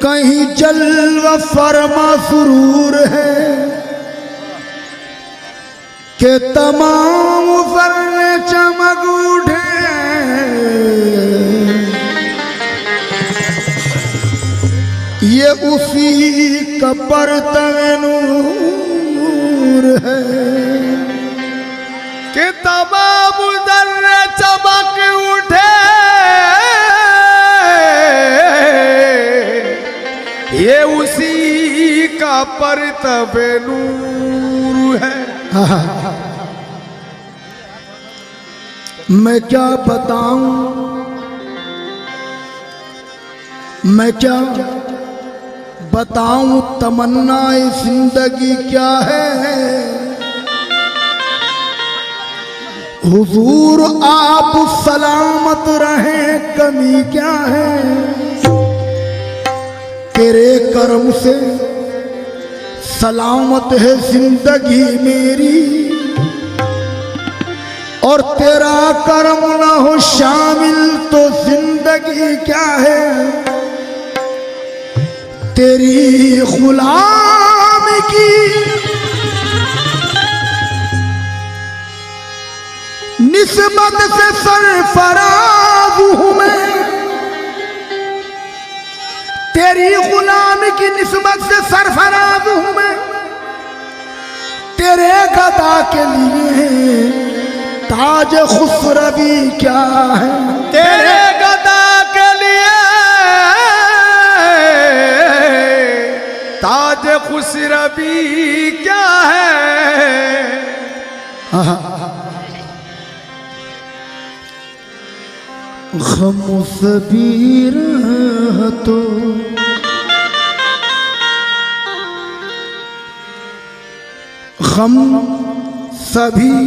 कहीं जलवा फरमा सुरूर है कि तमाम जर्रे चमक उठे। ये उसी का बरतवे नूर है कि तमाम जर्रे चमक उठे। ये उसी का परतबे नूर है। मैं क्या बताऊं, मैं क्या बताऊं तमन्नाए जिंदगी क्या है। हुजूर आप सलामत रहें कमी क्या है। तेरे करम से सलामत है जिंदगी मेरी, और तेरा करम ना हो शामिल तो जिंदगी क्या है। तेरी गुलाम की निस्बत से सरफराज हूं मैं। तेरी गुलाम की निस्बत से सरफराज हूं मैं। तेरे गदा के लिए ताज खुसरवी क्या है। तेरे गदा के लिए ताज खुसरवी क्या है। गम सबीर तो गम सभी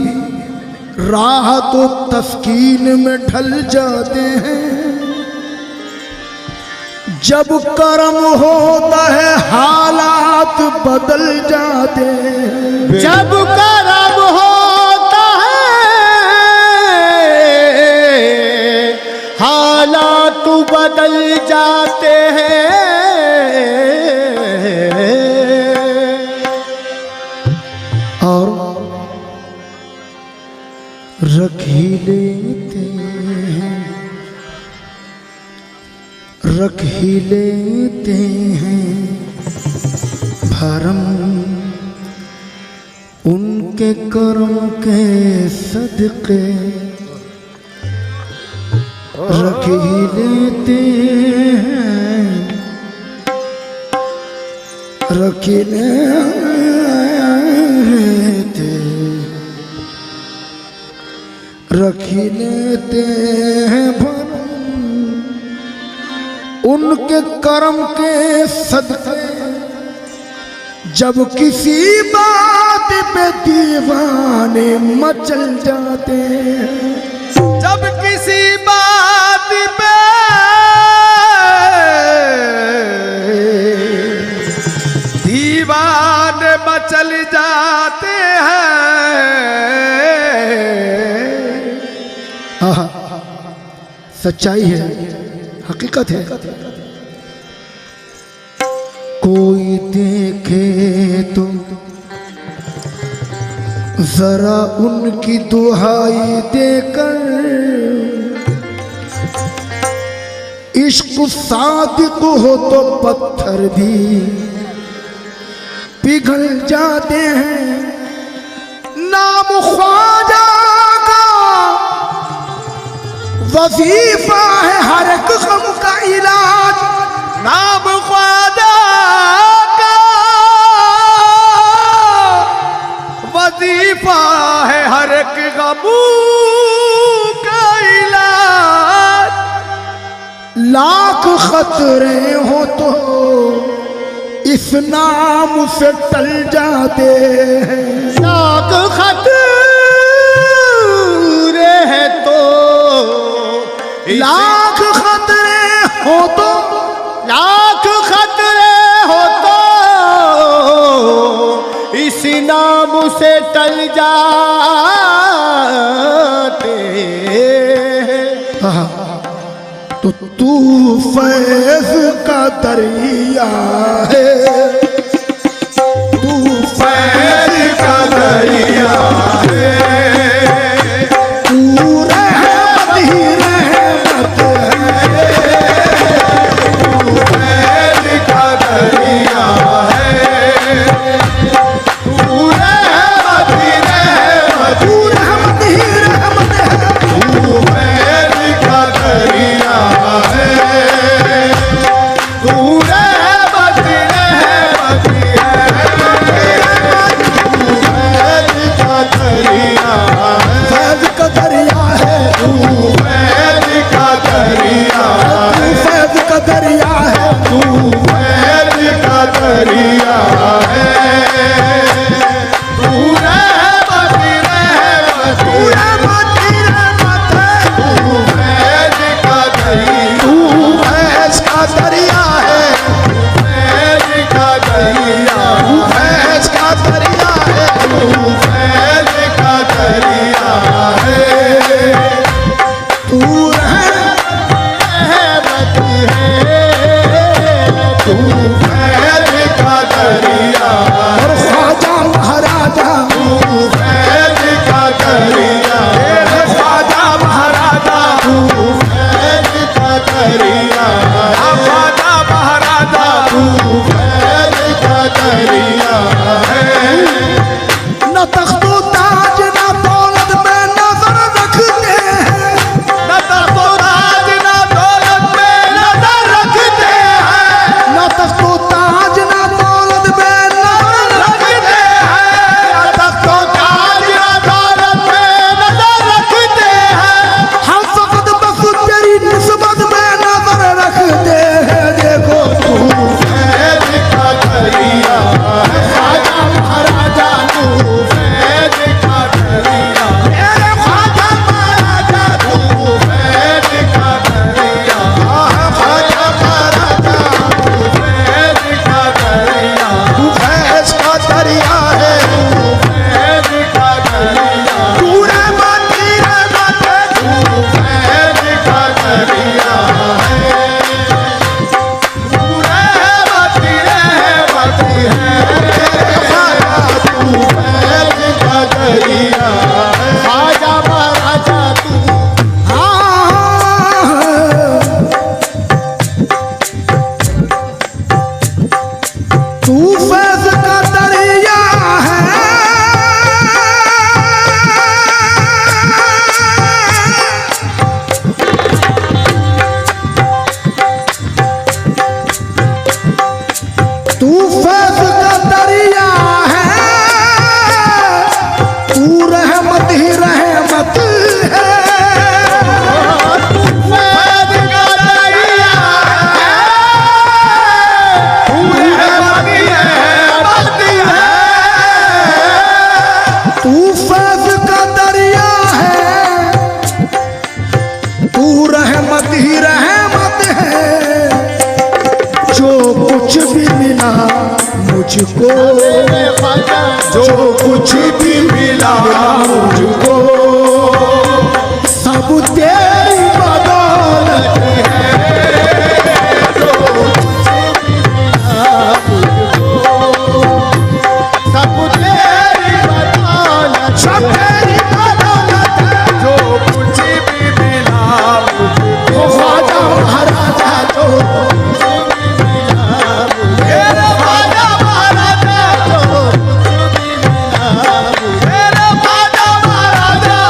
राह तो तस्कीन में ढल जाते हैं। जब करम होता है हालात बदल जाते हैं। जब करम होता है हालात बदल जाते हैं। और रख ही लेते हैं, रख ही लेते हैं भरम उनके करम के सदके। रख ही लेते हैं, रख ही लेते, रख ही लेते हैं भरम उनके करम के सदके। जब किसी बात पे दीवाने मचल जाते हैं। जब किसी बात पे दीवाने मचल जाते हैं। सच्चाई है, हकीकत है। कोई देखे तो जरा उनकी दुहाई देकर, इश्क सादिक हो तो पत्थर भी पिघल जाते हैं। नाम ख्वाजा का वजीफा है हर एक गम का इलाज। नाम ख्वाजा का वजीफा है हर एक गम का इलाज। लाख खतरे हो तो इस नाम से टल जाते हैं। लाख खतरे है तो लाख खतरे हो तो, लाख खतरे हो तो इस नाम से टल जाते हैं। तो तू फैज का दरिया है, तू फैज का दरिया है, तू रहमत ही रहमत है, तू फैज का दरिया है, तू रहमत ही रहमत, तू रहमत ही रहमत है, तू फैज का दरिया है, तू रहमत ही रहमत है, फैज का दरिया है, तू फैज का दरिया है, तू फैज का दरिया है, तू फैज का दरिया है, तू रहमत ही रहमत, तू रहमत ही रहमत है, तू फैज का दरिया, तू फैज का दरिया है, फैज का दरिया, तू फैज का दरिया है, तू फैज का दरिया है, तू रहमत है, तू फैज का दरिया, और ख्वाजा महाराजा तू फैज का दरिया, ख्वाजा महाराजा तू फैज का दरिया, ख्वाजा महाराजा तू फैज का दरिया है, न तख्तो ताज न दौलत में नजर रखते हैं, न तख्तो ताज न दौलत में नजर रखते हैं, न तख्तो ताज न दौलत में नजर रखते हैं, न तख्तो ताज न दौलत में नजर रखते हैं, हम फकत बस तेरी निस्बत में नजर रखते हैं, देखो तू फैज का दरिया, ख्वाजा महाराजा तू फैज का दरिया, मेरे ख्वाजा महाराजा तू फैज का दरिया, ख्वाजा महाराजा तू फैज का दरिया, तू फैज का दरिया है, तू फैज का दरिया, तू रहमत ही रहमत है, तू फैज का दरिया है, तू रहमत ही रहमत है, तू फैज का दरिया है, ख्वाजा महाराजा तू तू फैज का दरिया है, तू फैज का दरिया है, तू रहमत ही रहमत है, तू फैज का दरिया है, तू रहमत ही रहमत है, तू फैज का दरिया है, तू रहमत ही रहमत है, जो कुछ भी मिला मुझको, जो कुछ भी मिला मुझको, सब तेरी बदौलत है, जो कुछ भी मिला मुझको, सब तेरी बदौलत, सब तेरी बदौलत है, जो कुछ भी मिला मुझको, ख्वाजा महाराजा जो कुछ भी मिला मुझको, मेरे ख्वाजा महाराजा जो कुछ भी मिला मुझको, मेरे ख्वाजा महाराजा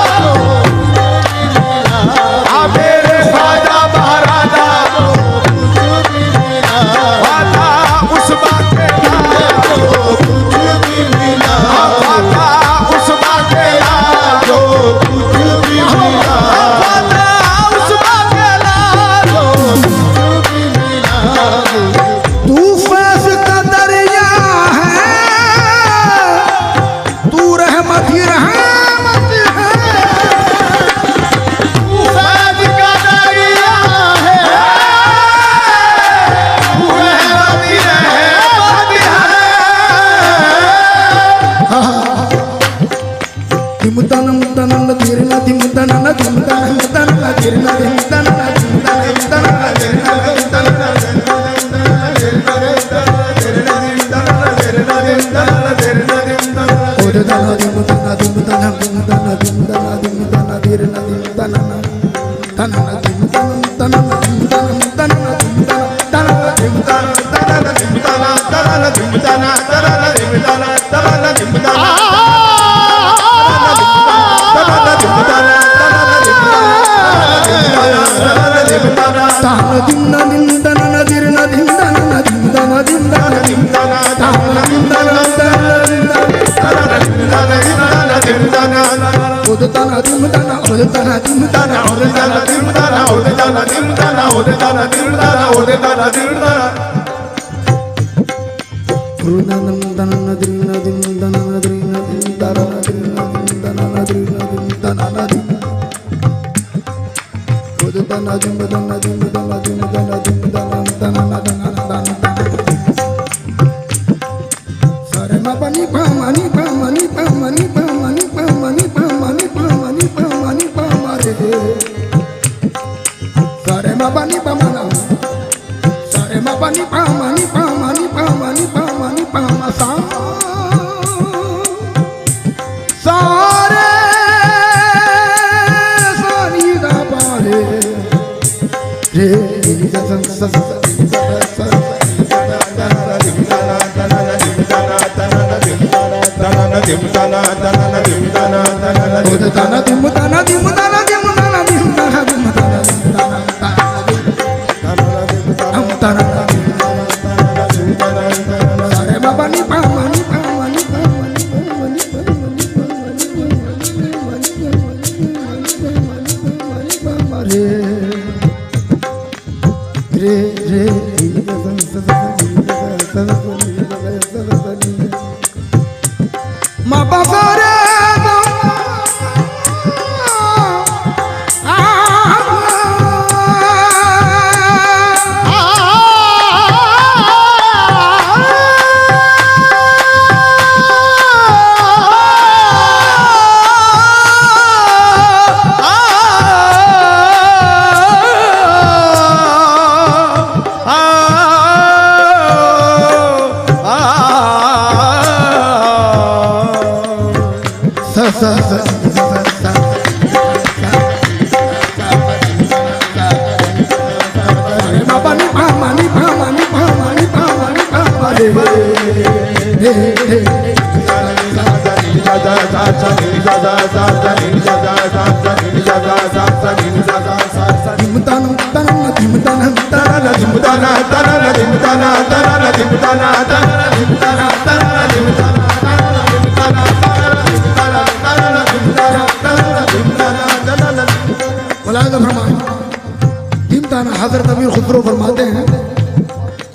हजरत अमीर खुसरो फरमाते हैं,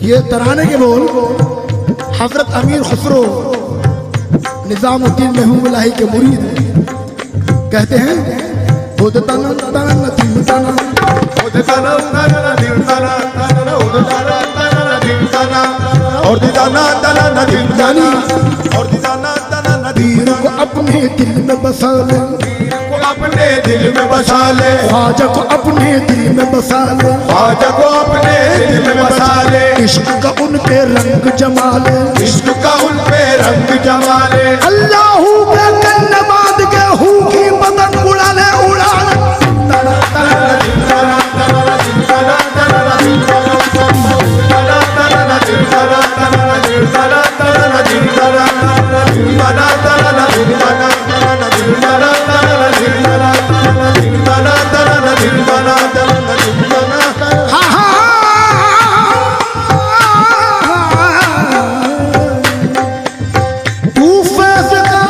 ये तराने के बोल हजरत अमीर खुसरो निजामुद्दीन महमूदुल्लाही के मुरीद कहते हैं, वीर को अपने दिल में बसा ले, अपने दिल में बसा ले, ख्वाजा को अपने दिल में बसा ले, ख्वाजा को अपने दिल में बसा ले, इश्क का उन पे रंग जमा ले, इश्क का उन पे रंग जमा ले, अल्लाहू के कन्नबाद के हू की बदन उड़ा ले, उड़ा ले। तू फैज़ का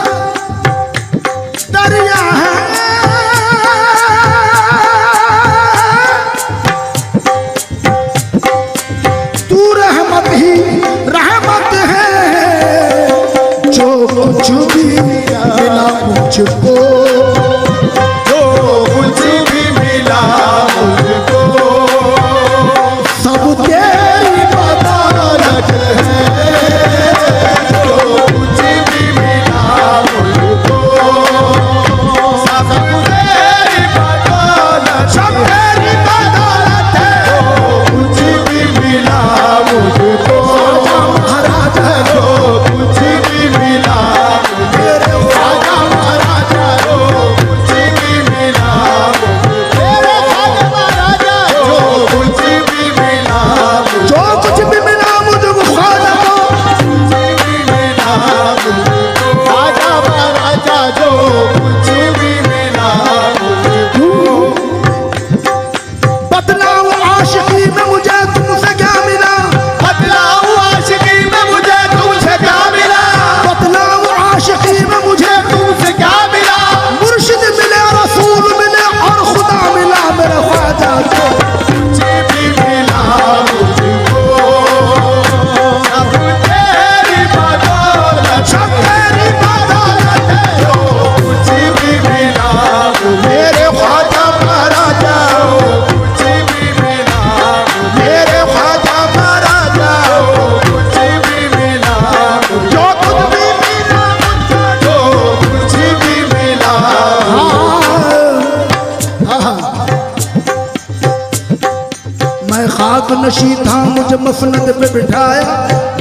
मैं खाक नशी था मुझे मसनद पे बिठाया,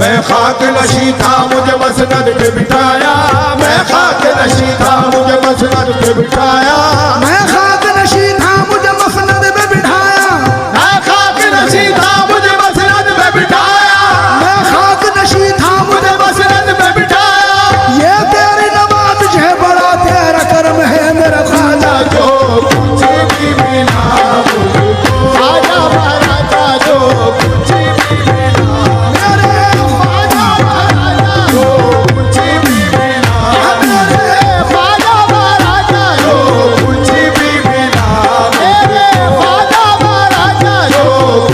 मैं खाक नशी था मुझे मसनद पे बिठाया, मैं खाक नशी था मुझे मसनद पे बिठाया, मैं खाक नशी था मुझे मसनद पे बिठाया, मैं खाक नशी था मुझे मसनद पे बिठाया, मैं खाक नशी था मुझे मसनद पे बिठाया। ये तेरी नवाज़ है बड़ा तेरा कर्म है मेरा ख्वाजा, जो कुछ भी मिला मुझको आजा महाराजा, जो कुछ भी मिला मेरे ख्वाजा महाराजा, जो कुछ भी मिला मेरे ख्वाजा महाराजा, जो कुछ भी मिला मेरे ख्वाजा महाराजा, जो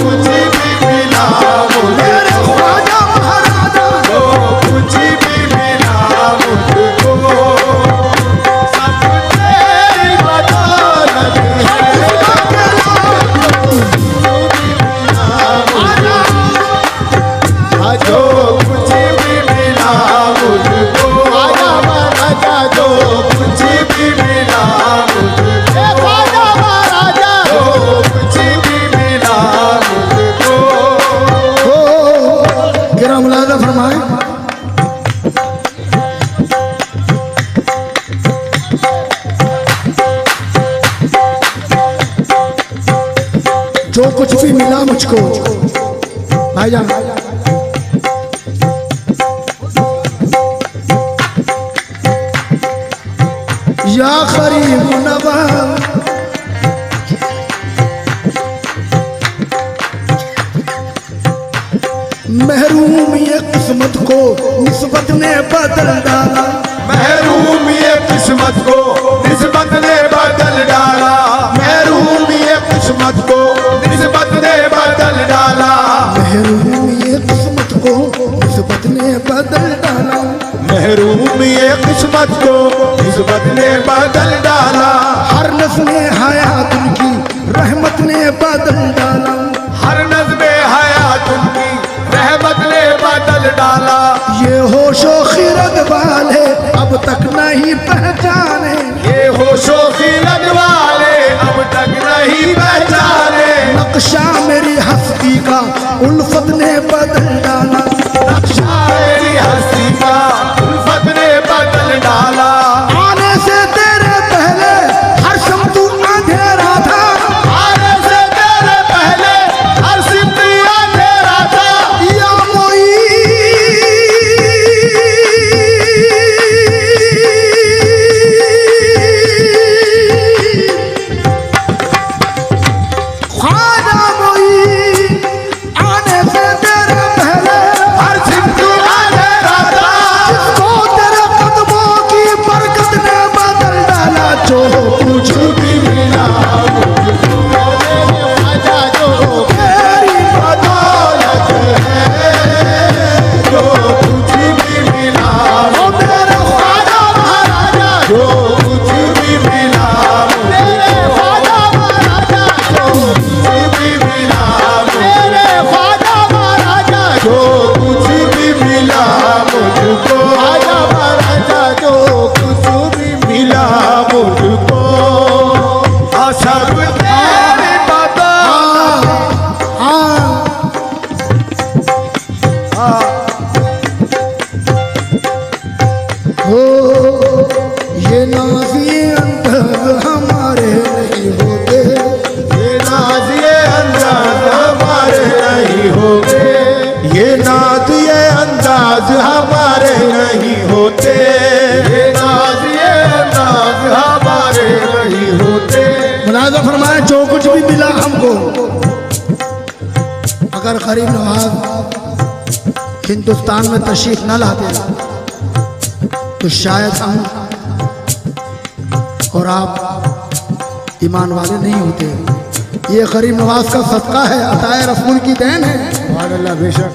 कुछ भी मिला मेरे ख्वाजा महाराजा, जो कुछ भी मिला मुझको सब तेरी बदौलत है। जो कुछ भी मिला मुझको आजा महाराजा, जो कुछ भी मिला मुझको ख्वाजा महाराजा। जो कुछ भी मिला मुझको ओ गिरा मुलाजा फरमाए, जो कुछ भी मिला मुझको भाईजान, या करीम नवाज महरूम ये किस्मत को निस्बत ने बदल डाला, महरूम ये किस्मत को निस्बत ने बदल डाला, महरूम ये किस्मत को निस्बत ने बदल डाला, महरूम ये किस्मत को निस्बत ने बदल डाला, महरूम ये किस्मत को निस्बत ने बदल डाला, हर नस्ल हयात उनकी रहमत ने बदल डाला, हर नज़्मे हयात उनकी रहमत ने बदल डाला। ये होशो खिरत वाले अब तक नहीं पहचाने, ये होशो खिलत वाले अब तक नहीं पहचाने, नक्शा मेरी हस्ती का उल्फत ने बदल डाला, नक्शा मेरी हस्ती का उल्फत ने बदल डाला। आने से तेरे पहले हर शम तू अंधेरा था, आने से तेरे पहले हर सिमती अंधेरा था, या मोई ख्वाजा मोई, आने से तेरे पहले हर सिमती अंधेरा था, जिसको तेरे कदमों की बरकत ने बदल डाला, जो कुछ भी मिला मुझको आजा, जो तेरी बदौलत है, जो कुछ भी मिला ओ मेरे ख्वाजा महाराजा, जो कुछ भी मिला मेरे ख्वाजा महाराजा, जो कुछ भी मिला मेरे ख्वाजा महाराजा, जो कुछ भी मिला मुझको आजा महाराजा, जो कुछ भी मिला मुझको सब तेरी बदौलत। हो ये नाज़ी अंदर हमारे नहीं होते, ये नाज ये अंदाज हमारे नहीं होते, ये नाज ये अंदाज हमारे नहीं होते, ये नाज ये अंदाज हमारे नहीं होते। मुलाज़ा फरमाया जो कुछ भी मिला हमको, अगर गरीब नवाज हिंदुस्तान में तशरीफ न लाते तो शायद हम और आप ईमान वाले नहीं होते। ये गरीब नवाज का सदका है, अताए रसूल की देन है। अल्लाह बेशक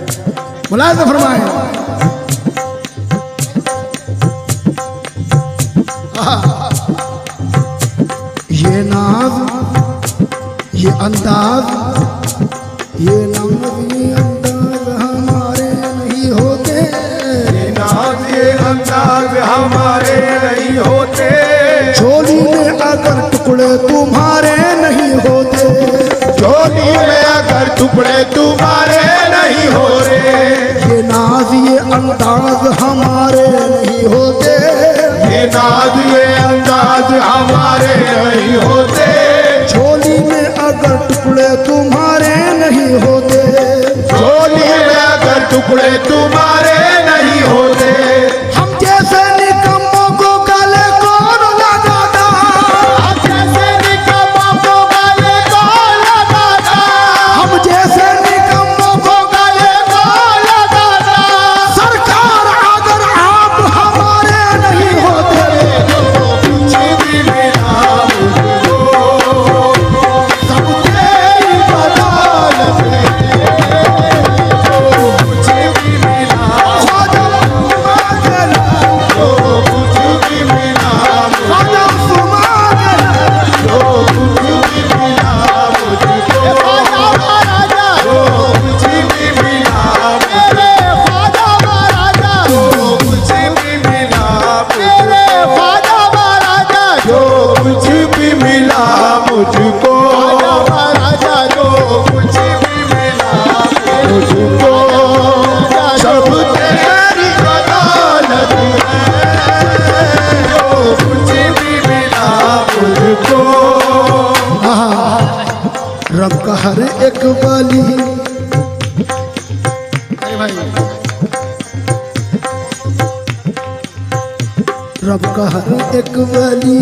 मुलाज़ा फरमाए, ये नाज ये अंदाज ये नाज ये अंदाज हमारे नहीं होते, ये नाज ये अंदाज हमारे नहीं होते, झोली में अगर टुकड़े तुम्हारे नहीं होते, जो चोटी में अगर टुकड़े तुम्हारे नहीं होते, ये नाज ये अंदाज हमारे नहीं होते, ये नाज ये अंदाज हमारे नहीं होते, झोली में अगर टुकड़े तुम्हारे नहीं होते, चोटी में अगर टुकड़े तुम्हारे नहीं होते, हम जैसे निकम्मों को गले कौन लगाता, हम जैसे निकम्मों को गले कौन लगाता, हम जैसे निकम्मों को गले कौन लगाता, सरकार अगर आप हमारे नहीं होते, कुछ भी मिला मुझको, सब तेरी बदौलत कुछ भी मिला, ख्वाजा सुमागला, जो कुछ भी मिला, ख्वाजा सुमागला, जो कुछ भी मिला मुझको, महाराजा जो कुछ भी मिला, मेरे ख्वाजा महाराजा जो कुछ भी मिला, मेरे ख्वाजा महाराजा जो कुछ भी मिला मुझको, महाराजा जो कुछ भी मिला मुझको, सब तेरी बदौलत है, जो कुछ भी मिला मुझको। रब का हर एक वाली, रब का हर एक वाली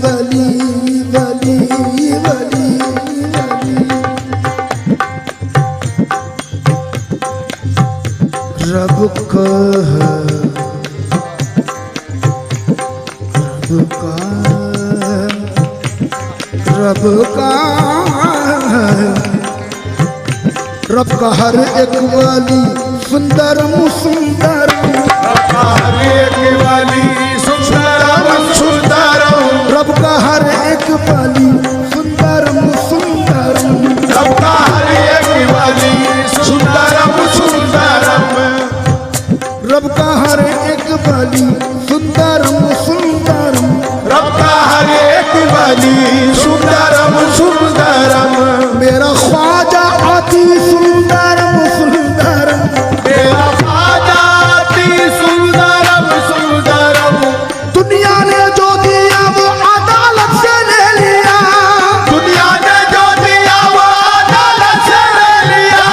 वाली वाली वाली वाली, रब का रब का रब का हर एक वाली सुंदर सुंदर, हर एक वाली सुंदरम सुंदरम, रब का हर एक वाली सुंदर सुंदर, रब का हर एक वाली सुंदरम सुंदरम, रब का हर एक वाली सुंदर सुंदर, रब का हर एक वाली सुंदरम सुंदरम, मेरा ख्वाजा अति सुंदर सुंदर, मेरा ख्वाजा अति सुंदरम सुंदरम, दुनिया ने जो दिया वो अदालत से ले लिया, दुनिया ने जो दिया वो अदालत से ले लिया,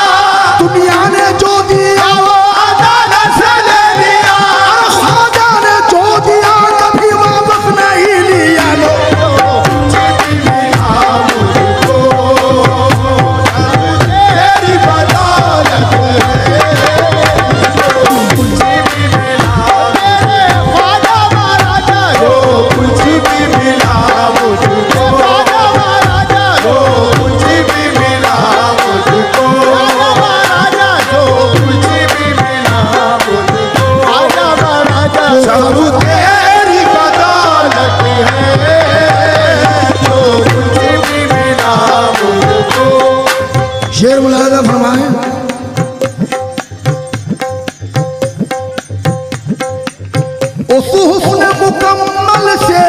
दुनिया ने जो दिया वो अदालत से ले लिया, और ख्वाजा ने जो दिया कभी वापस नहीं लिया। तेरी बदौलत मेरे ख्वाजा महाराजा जो कुछ भी मिला मुझको, ख्वाजा महाराजा जो कुछ भी मिला मुझको, महाराजा जो कुछ भी मिला मुझको, ख्वाजा महाराजा सब तेरी बदौलत है, जो कुछ भी मिला मुझको। शेर मुलाजा फरमाए, उस हुस्न मुकम्मल से,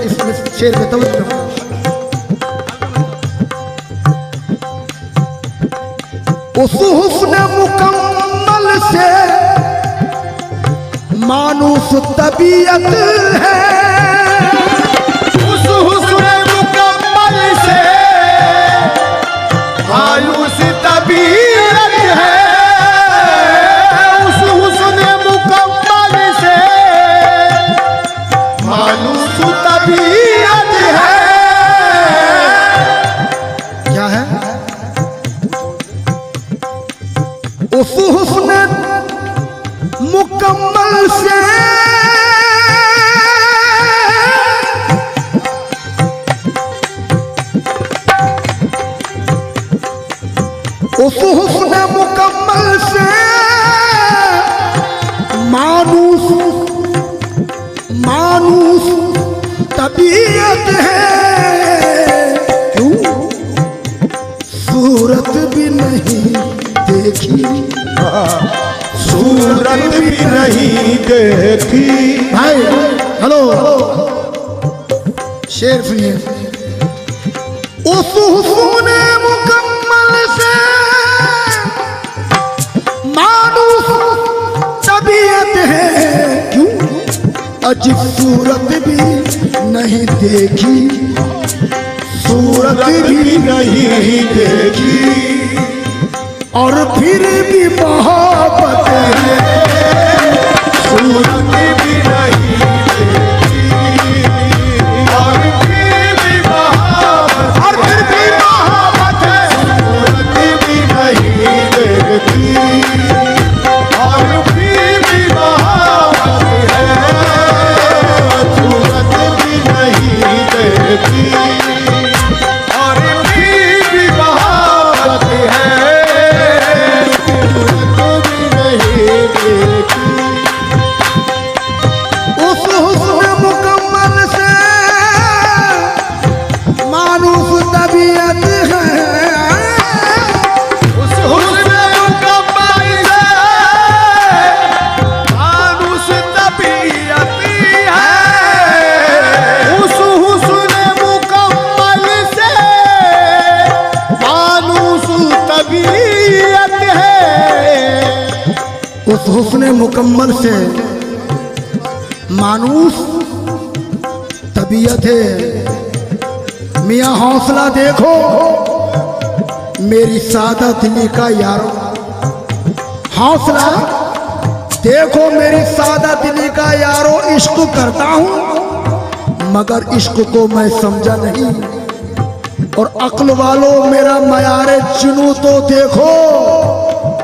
इसमें शेर पे तवज्जो, उस हुस्न मुकम्मल से मानूस तबीयत है, उस हुस्न मुकम्मल से मायूस तबीयत है, उस हुस्न मुकम्मल से मायूस तबीयत है, क्या है? उस हुस्न मुकम्मल से उस हुस्न मुकम्मल से मानूस मानूस तबीयत है, क्यों सूरत भी नहीं देखी, सूरत भी नहीं देखी। भाई हेलो शेर सुनिए, उस हुस्न मुकम्मल से मानूस तबीयत है, क्यों अजीब सूरत भी नहीं देखी, सूरत भी नहीं देखी, और फिर भी मोहब्बत है, सूरत भी नहीं देखी, और फिर भी मोहब्बत, और फिर भी मोहब्बत है, सूरत भी नहीं देखी, और फिर भी मोहब्बत है, सूरत भी नहीं देखी, और फिर भी मोहब्बत है, सूरत भी नहीं देखी। उस हुस्न मुकम्मल से मानूस तबीयत है, उस हुस्न मुकम्मल से मानूस तबीयत है, उस हुस्न मुकम्मल से मानूस तबीयत है, उस हुस्न मुकम्मल से मानूस तबीयत है। मियाँ हौसला देखो मेरी सादा दिली का यारो, हौसला देखो मेरी सादा दिली का यारो, इश्क करता हूँ मगर इश्क को मैं समझा नहीं, और अक्ल वालों मेरा मयारे जुनू तो देखो,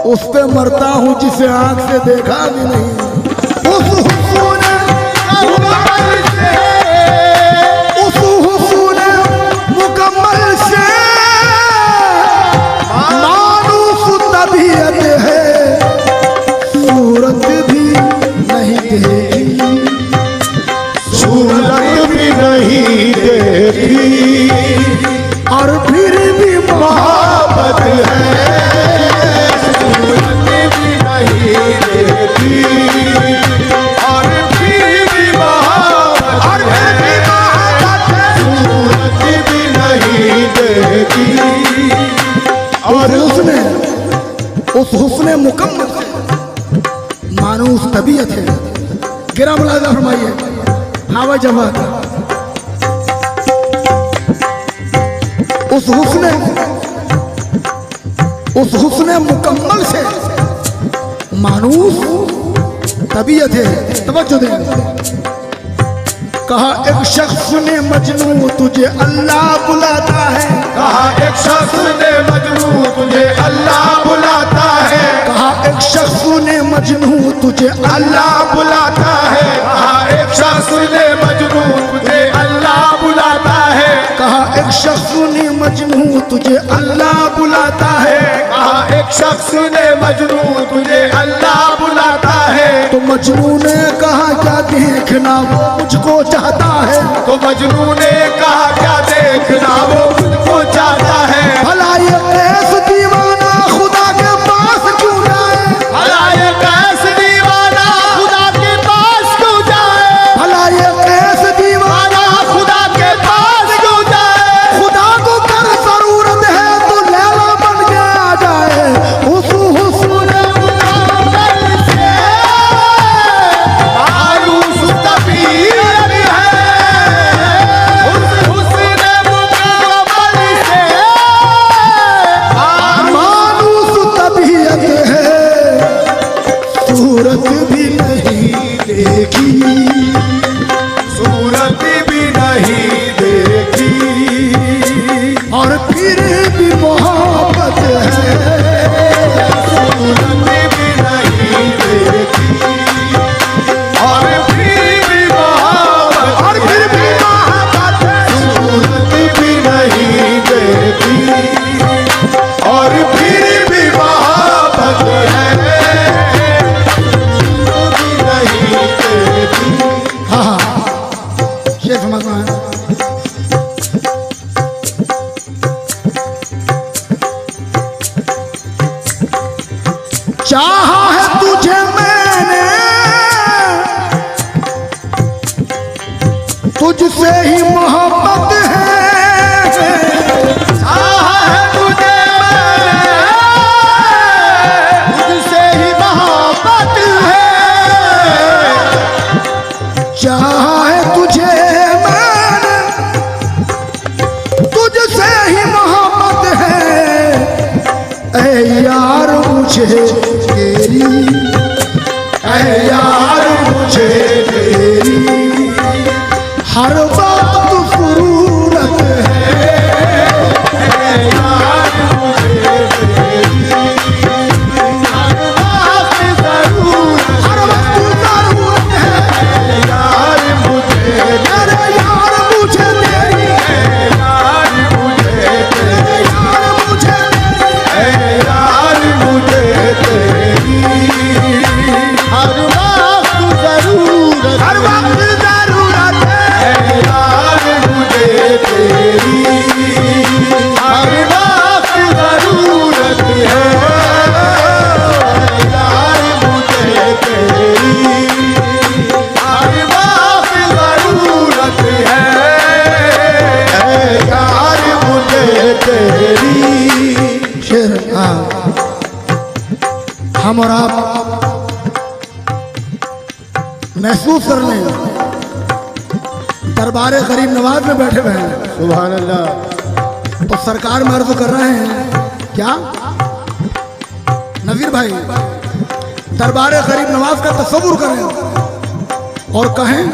उस पे मरता हूँ जिसे आंख से देखा भी नहीं। उस हुस्न उस हुस्न मुकम्मल से मानूस तबीयत है, सूरत भी नहीं देखी, सूरत भी नहीं देखी, और फिर भी मोहब्बत है, सूरत भी नहीं देखी, और फिर भी मोहब्बत है, सूरत भी नहीं देखी, और उस हुस्न मुकम्मल से मानूस तबीयत है। गिरा मुलाजा फरमाइए, हवा जवाब। उस हुस्न मुकम्मल से मानूस तबीयत है। तवज्जो दें, कहा एक शख्स ने मजनू तुझे अल्लाह बुलाता है, कहा एक शख्स ने मजनू तुझे अल्लाह बुलाता है, कहा एक शख्स ने मजनू तुझे अल्लाह बुलाता है, कहा एक शख्स ने मजनू तुझे अल्लाह बुलाता है, कहा एक शख्स ने मजनू तुझे अल्लाह बुलाता है, कहा एक शख्स ने मजनू तुझे अल्लाह बुलाता है, तो मजनू ने कहा क्या देखना वो मुझको चाहता है, तो मजनू ने कहा क्या देखना वो मुझको चाहता है, भला ये कैस दीवाना खुदा के पास क्यों जाए, भला ये कैस दीवाना खुदा के पास क्यों जाए, भला ये कैस दीवाना खुदा के पास क्यों जाए, खुदा को कर जरूरत है तो लैला बन के आ जाए। उस हुस्न मुकम्मल से मानूस तबीयत है, उस हुस्न मुकम्मल से मानूस तबीयत है, सूरत भी नहीं देखी, सूरत भी नहीं देखी, और फिर भी मोहब्बत है, सूरत भी नहीं देखी, और फिर भी मोहब्बत, और फिर भी मोहब्बत है, सूरत भी नहीं देखी, और फिर भी मोहब्बत है, सूरत भी नहीं देखी। हाँ हाँ ये समझना है। चाहा है तुझे मैंने तुझसे ही मोहब्बत है, ऐ यार मुझे तेरी, ऐ यार मुझे तेरी हर वक्त ज़रूरत है। ऐ यार मुझे तेरी हर वक्त ज़रूरत, हर वक्त ज़रूरत है। ऐ यार मुझे, मेरे यार मुझे तेरी, ऐ यार मुझे तेरी, यार मुझे तेरी, यार मुझे तेरी हर वक्त जरूरत, हर वक्त ज़रूरत है। यार मुझे तेरी हर वक्त जरूरत है। यार मुझे तेरी हर वक्त जरूरत है। यार मुझे तेरी। शेर हम और आप महसूस कर लें, दरबारे गरीब नवाज में बैठे हुए हैं सुभान अल्लाह। तो सरकार में अर्ज कर रहे हैं क्या नवीर भाई, दरबारे गरीब नवाज का तस्वुर करें और कहें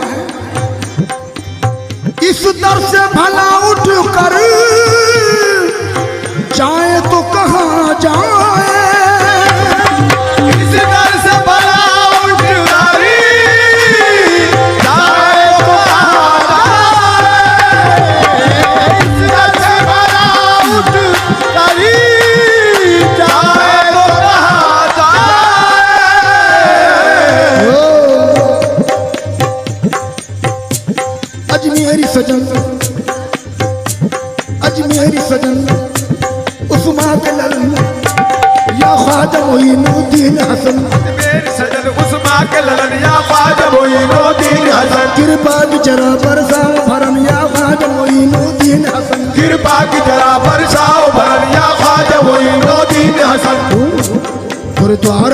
इस दर से भला उठ कर जाए तो कहाँ जाए। इस दर से भला उठ करी जाए तो कहाँ जाए। इस दर से भला उठ करी जाए तो कहाँ जाए। अजमेरी सजन, अजमेरी सजन उस्मान के ललन या ख्वाजा मोइनुद्दीन हसन, मेरी सजन उस्मा के ललन या ख्वाजा मोइनुद्दीन हसन। कृपा की जरा बरसाओ भरम या ख्वाजा मोइनुद्दीन हसन। कृपा की जरा बरसाओ भरन या ख्वाजा मोइनुद्दीन हसन। तुरे द्वार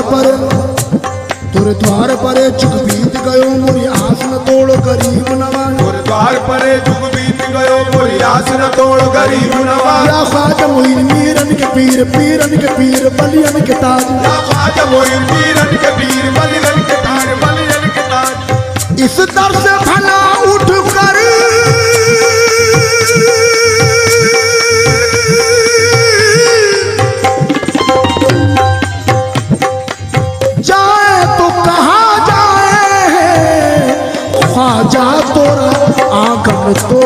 पर चुक बीत गयो मुरी आस न तोड़ गरीब नवाज। द्वार परे जुग बीत गयो मोरी आस न तोड़ गरीब नवाज। या ख्वाजा मोइन मीरन के पीर, पीरन के पीर बलियन के ताज। या ख्वाजा मोइन पीरन के पीर बलियन के ताज, बलियन के ताज। इस दर से भला उठ कर जाए तो कहाँ जाए। ख्वाजा तोरा आंगन तो,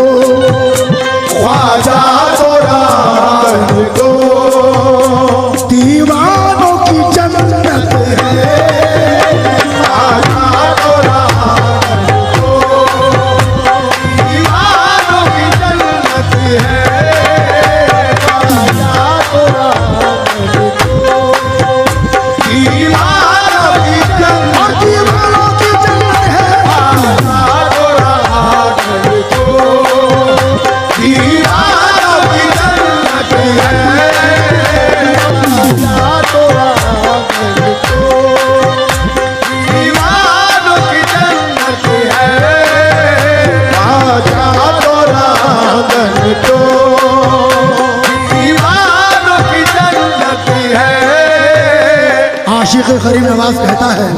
ख्वाजा तोरा आंगन तो दीवानों की जन्नत है। ख्वाजा तोरा आंगन तो दीवानों की जन्नत है। ख्वाजा तोरा आंगन तो दीवानों की जन्नत, और दीवानों की जन्नत है। ख्वाजा तोरा आंगन तो दीवानों की जन्नत है। या तोरा आंगन तो दीवानों की जन्नत है। ख्वाजा तोरा आंगन तो दीवानों की जन्नत है। आशिक गरीब नवाज कहता है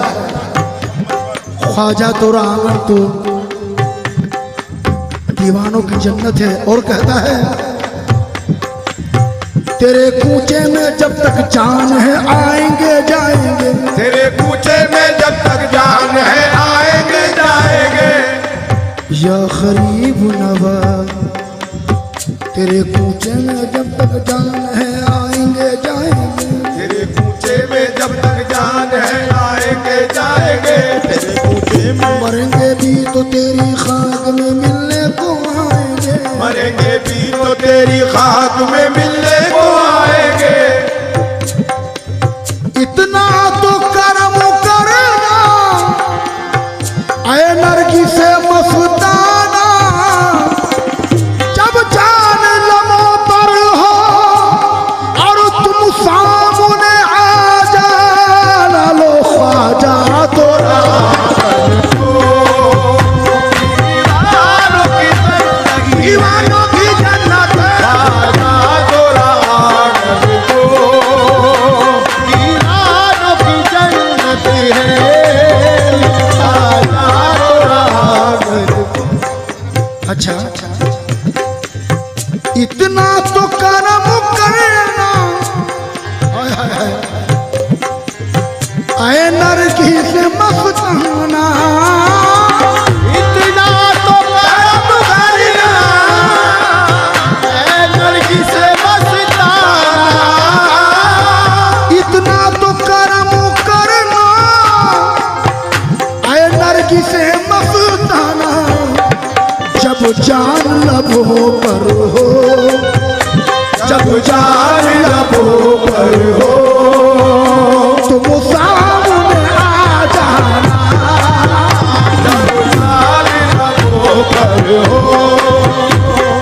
ख्वाजा तोरा आंगन तो दीवानों की जन्नत है, और कहता है तेरे कूचे में जब तक जान है आएंगे जाएंगे। तेरे कूचे में जब तक जान है आएंगे जाएंगे। या गरीब नवाज तेरे कूचे में जब तक जान है आएंगे जाएंगे। तेरे कूचे में जब तक जान है आएंगे जाएंगे। तेरे कूचे में मरेंगे भी तो तेरी खाक में मिलने को आएंगे। मरेंगे भी तो तेरी खाक में मिलने को आएंगे। इतना तो करम करना ऐ नरगी से मस्ताना, जब जान लबों पर हो और तुम सामने आ जाना। लो ख्वाजा तोरा दीवानों की जन्नत, दीवानों की जन्नत है। ख्वाजा तोरा जान लबों पर हो, जब जान लबों पर हो, तुम सामने आ जाना। जब जान लबों पर हो,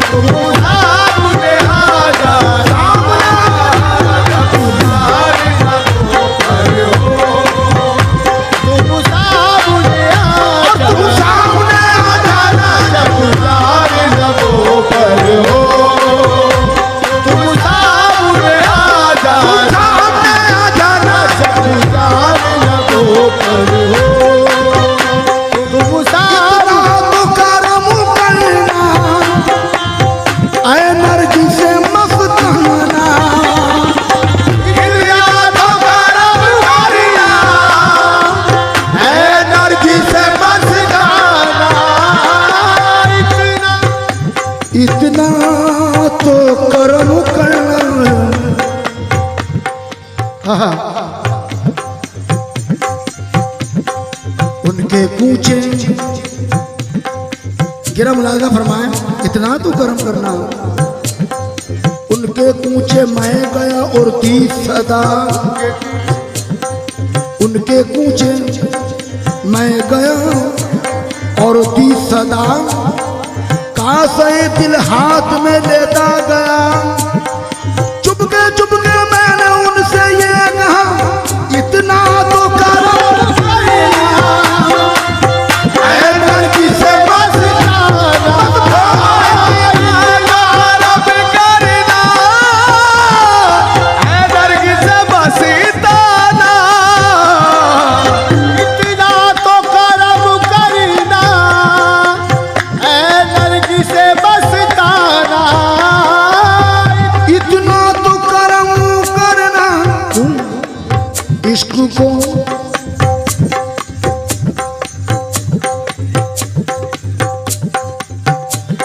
तुम सामने आ जाना। जब जान लबों पर हो, तुम सामने आ जाना। तुम सामने आ जाना। जब जान लबों पर हो, तुम सामने आ जाना। सामने आ जाना। जब जान लबों पर हो, तुम सामने तो करम करना, ऐ नरगिस से मस्ताना। खिलिया तो करम करिया, है नरगिस से मस्ताना। इतना तो करम करना। हाँ, उनके कूचे गिरम लागा फरमाए, इतना तो करम करना। उनके कूचे मैं गया और दी सदा, उनके कूचे मैं गया और दी सदा। काश ये दिल हाथ में लेता गया, चुपके चुपके मैंने उनसे ये कहा, इतना तो करम करना, है नरगिस से मस्ताना। रब करना, है नरगिस से मस्ताना। इतना तो करम करना, है नरगिस से मस्ताना। इतना तो करम करना। इश्क को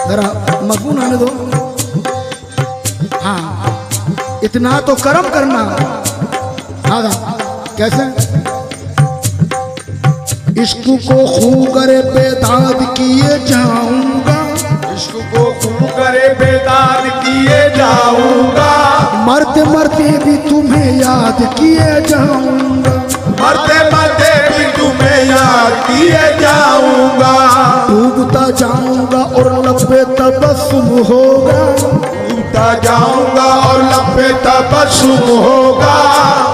जरा मजबून आने दो। हाँ, इतना तो करम करना। हाँ, कैसे? इश्क को खू करे बेदाद किए जाऊंगा, इश्क को खूब करे बेदाद किए जाऊंगा। मरते मरते भी तुम्हें याद किए जाऊंगा। मरते मरते भी तुम्हें याद किए जाऊंगा। डूबता जाऊंगा और लबे तबस्सुम होगा, डूबता जाऊंगा और लबे तबस्सुम होगा।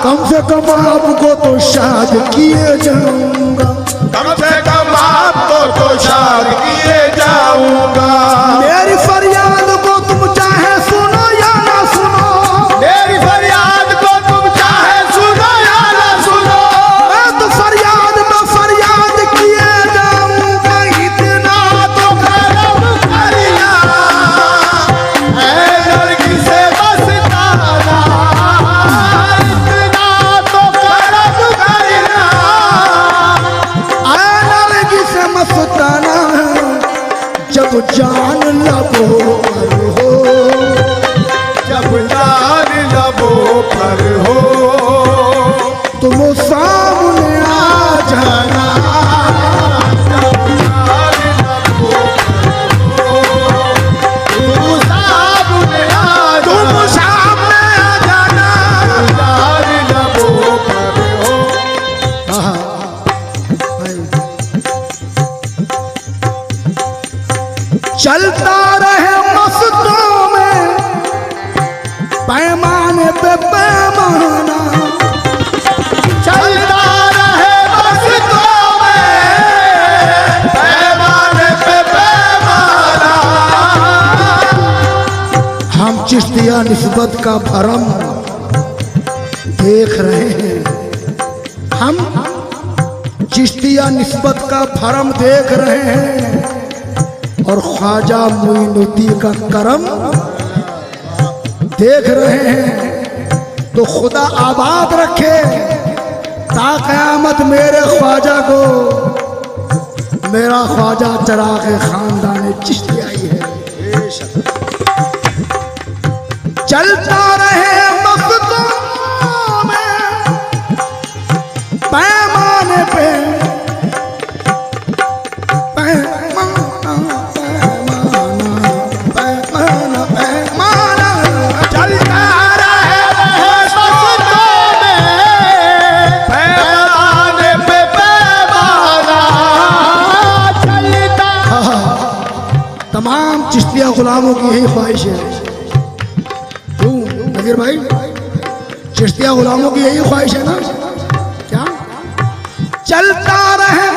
कम से कम आपको तो शाद किए जाऊंगा। कम से कम आपको तो शाद किए जाऊंगा। मेरी फरियाद को तुम चाहे सुनो या ना सुनो, मेरी फरियाद को तुम चाहे सुनो या ना सुनो, मैं तो फरियाद में फरियाद किए जाऊंगा। इतना तो करम करिया, है नरगिस से मस्ताना। इतना तो करम करिया, नरगिस से मस्ताना। जब जान लबों पर हो, जब जान लबों पर हो, तुम सामने आ जाना। तुम सामने आ तुम जाना। सामने आ जाना। जान लबों पर हो, हाँ, चलता रहे मस्तों में पैमाने पे पैमाना। चलता रहे मस्जिदों में पैमाने पे पैमाना। हम चिश्तिया निस्बत का भरम देख रहे हैं, हम चिश्तिया निस्बत का भरम देख रहे हैं, और ख्वाजा मोइनुद्दीन का करम देख रहे हैं। तो खुदा आबाद रखे ता क़यामत मेरे ख्वाजा को, मेरा ख्वाजा चराग़ खानदान चिश्तियाई है। चलता रहे मस्तों में पैमाने पे पैमाना, पैमाना। गुलामों की यही ख्वाहिश है। क्यों नज़ीर भाई, चिश्तिया गुलामों की यही ख्वाहिश है ना? क्या चलता रहे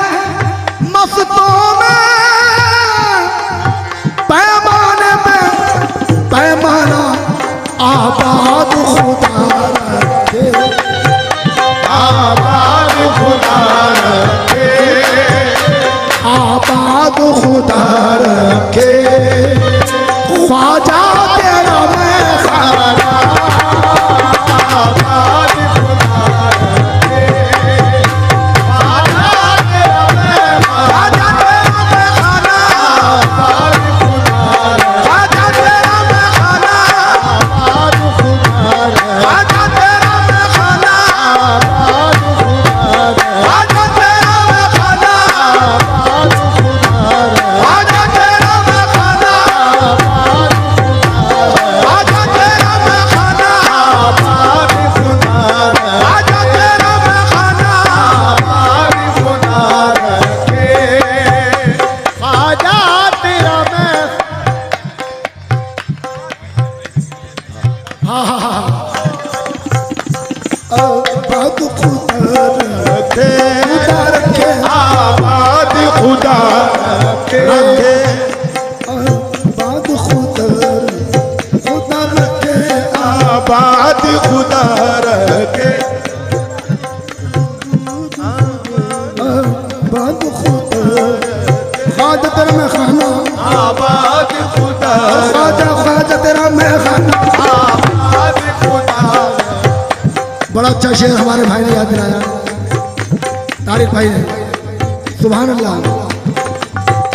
मस्तों में पैमाने में पैमाना आबाद खुदा रखे, आबाद खुदा रखे, आबाद खुदा रखे, ख्वाजा तेरा मैं खाना, आबाद खुदा रखे, ख्वाजा तेरा मैं ख्वाजा तेरा मैं खाना, आबाद खुदा रखे, ख्वाजा तेरा मैं खाना, आबाद खुदा रखे, ख्वाजा तेरा मैं खाना, आबाद खुदा रखे, ख्वाजा तेरा मैं खाना, आबाद खुदा रखे, ख्वाजा तेरा मैं खाना, ख्वाजा तेरा मैं खाना, आबाद खुदा रखे, ख्वाजा तेरा मैं खाना, आबाद खुदा रखे, ख्वाजा तेरा मैं आबाद खुदा रखे, रखे, आबाद खुदा रखे, आबाद खुदा रखे, आबाद खुदा रखे, आबाद खुदा, ख्वाजा तेरा मैं खाना, आबाद खुदा ख्वाजा ख्वाजा तेरा मैं खाना। आबाद खुदा बड़ा अच्छा शेर हमारे भाई ने याद दिलाया, तारिक भाई ने। सुभान अल्लाह।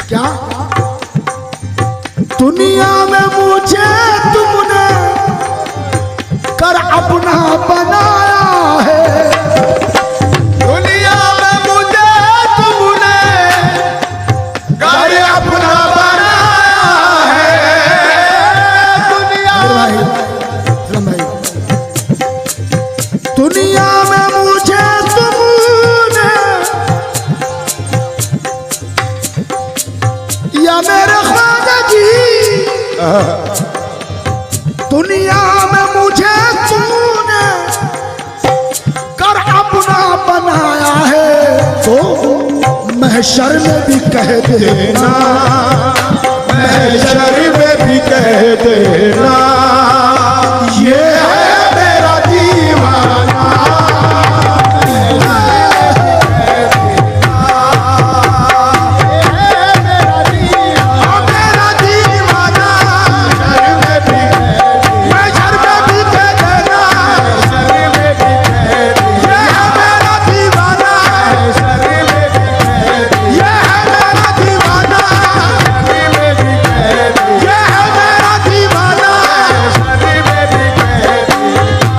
क्या दुनिया में मुझे तुमने कर अपना बनाया है, दुनिया में मुझे तुमने घर अपना बनाया है, दुनिया भाई सलाम भाई, दुनिया में मुझे तुमने या मेरे ख्वाजा जी, दुनिया में मुझे तूने कर अपना बनाया है, तो महशर में भी कह देना, महशर में भी कह देना, ये है मेरा दीवाना, मेरा दीवाना, महशर में भी कह देना, ये है मेरा दीवाना, ये है मेरा दीवाना, ये है मेरा दीवाना,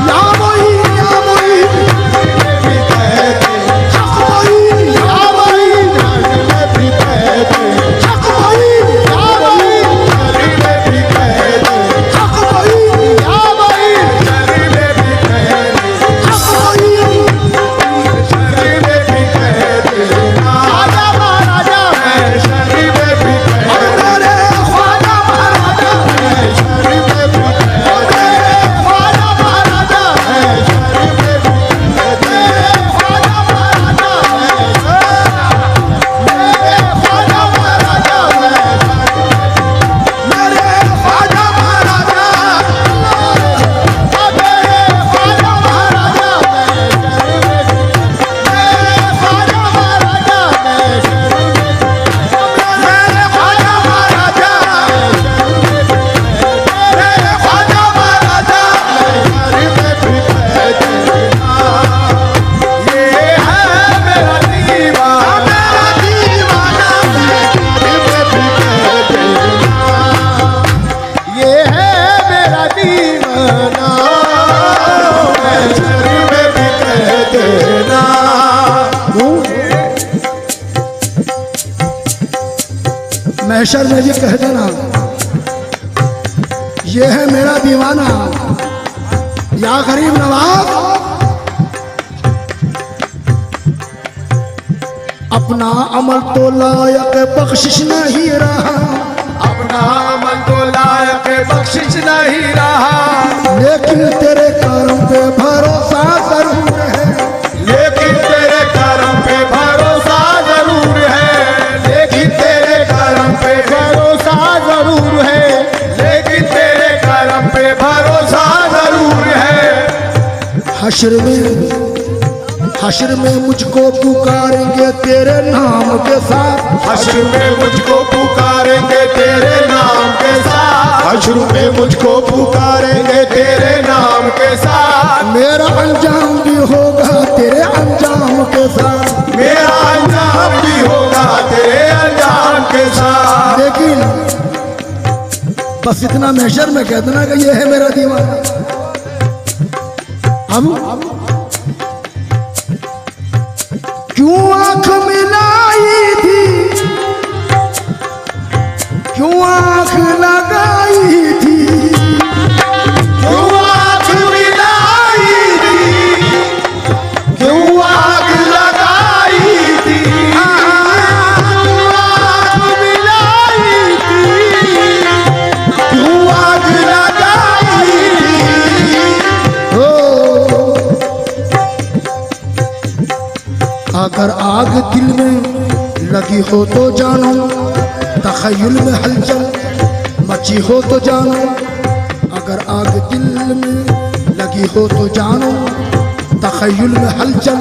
या मोही या मोही, हक मोही या मोही, हक मोही या मोही, हक मोही या मोही, हक मोही। राजा महाराजा और मेरे ख्वाजा महाराजा, मेरे ख्वाजा महाराजा, मेरे ख्वाजा महाराजा, मेरे ख्वाजा महाराजा, मेरा दीवाना, ये है मेरा दीवाना, महशर में भी कह देना, महशर में भी कह देना, ये है मेरा दीवाना। या गरीब नवाज, अपना अमल तो लायक बख्शिश नहीं रहा, अपना अमल तो लायक बख्शिश नहीं रहा, लेकिन तेरे करम पे भरोसा जरूर है, लेकिन तेरे करम पे भरोसा जरूर है, लेकिन तेरे करम पे भरोसा जरूर है, लेकिन तेरे करम पे भरोसा जरूर है। हश्र में मुझको पुकारेंगे तेरे नाम के साथ, हश्र में मुझको पुकारेंगे तेरे नाम के साथ, हश्र में मुझको पुकारेंगे तेरे नाम के साथ, मेरा अंजाम भी होगा तेरे अंजाम के साथ, मेरा अंजाम भी होगा तेरे अंजाम के साथ। लेकिन बस इतना महशर में कह देना कि ये है मेरा दीवाना। अब क्यों आंख मिलाई थी, क्यों आंख लगाई थी, क्यों आँख मिलाई थी, क्यों आग लगाई थी, आग मिलाई थी, क्यों आग लगाई थी। ओ अगर आग दिल में लगी हो तो जानो, तखय्युल में हलचल मची हो तो जानो, अगर आग दिल में लगी हो तो जानो, तखय्युल में हलचल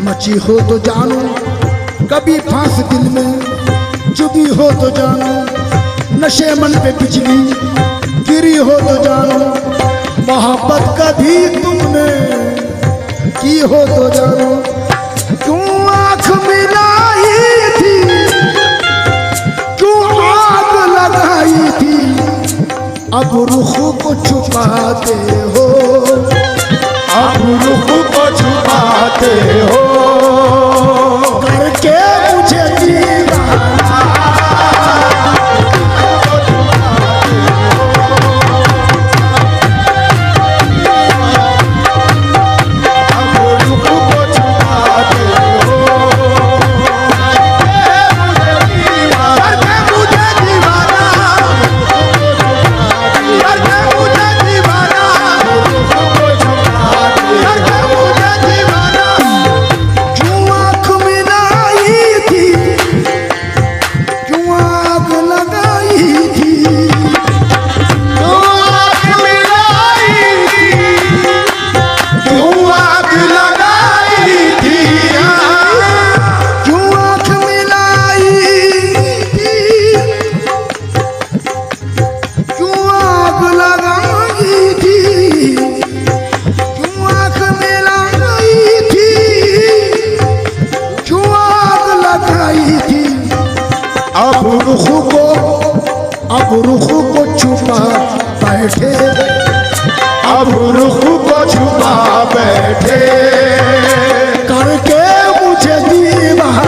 मची हो तो जानो, कभी फांस दिल में चुभी हो तो जानो, नशे मन पे बिजली गिरी हो तो जानो, मोहब्बत कभी तुमने की हो तो जानो। क्यों आंख मिलाई थी, क्यों आग लगाई थी, अब रुख को छुपाते हो, अब रुख को छुपाते हो, करके मुझे दीवाना, अब रुख को छुपाते हो, करके मुझे दीवाना, करके मुझे दीवाना, करके मुझे दीवाना। क्यों आंख मिलाई थी, क्यों आग लगाई थी, क्यों आग मिलाई थी, क्यों आग लगाई थी, क्यों आंख मिलाई थी, क्यों आग लगाई थी, क्यों आंख मिलाई थी, क्यों आग लगाई थी, अब रुख को छुपा बैठे, अब रुख को छुपा बैठे, करके मुझे दीवाना,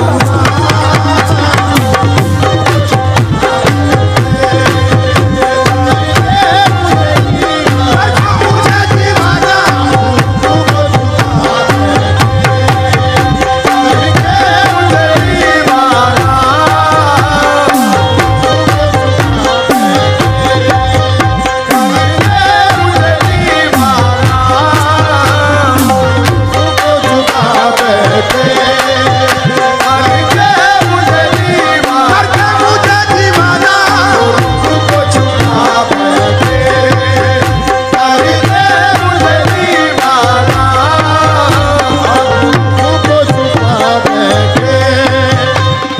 मुझे दीवाना, मुझे दीवाना,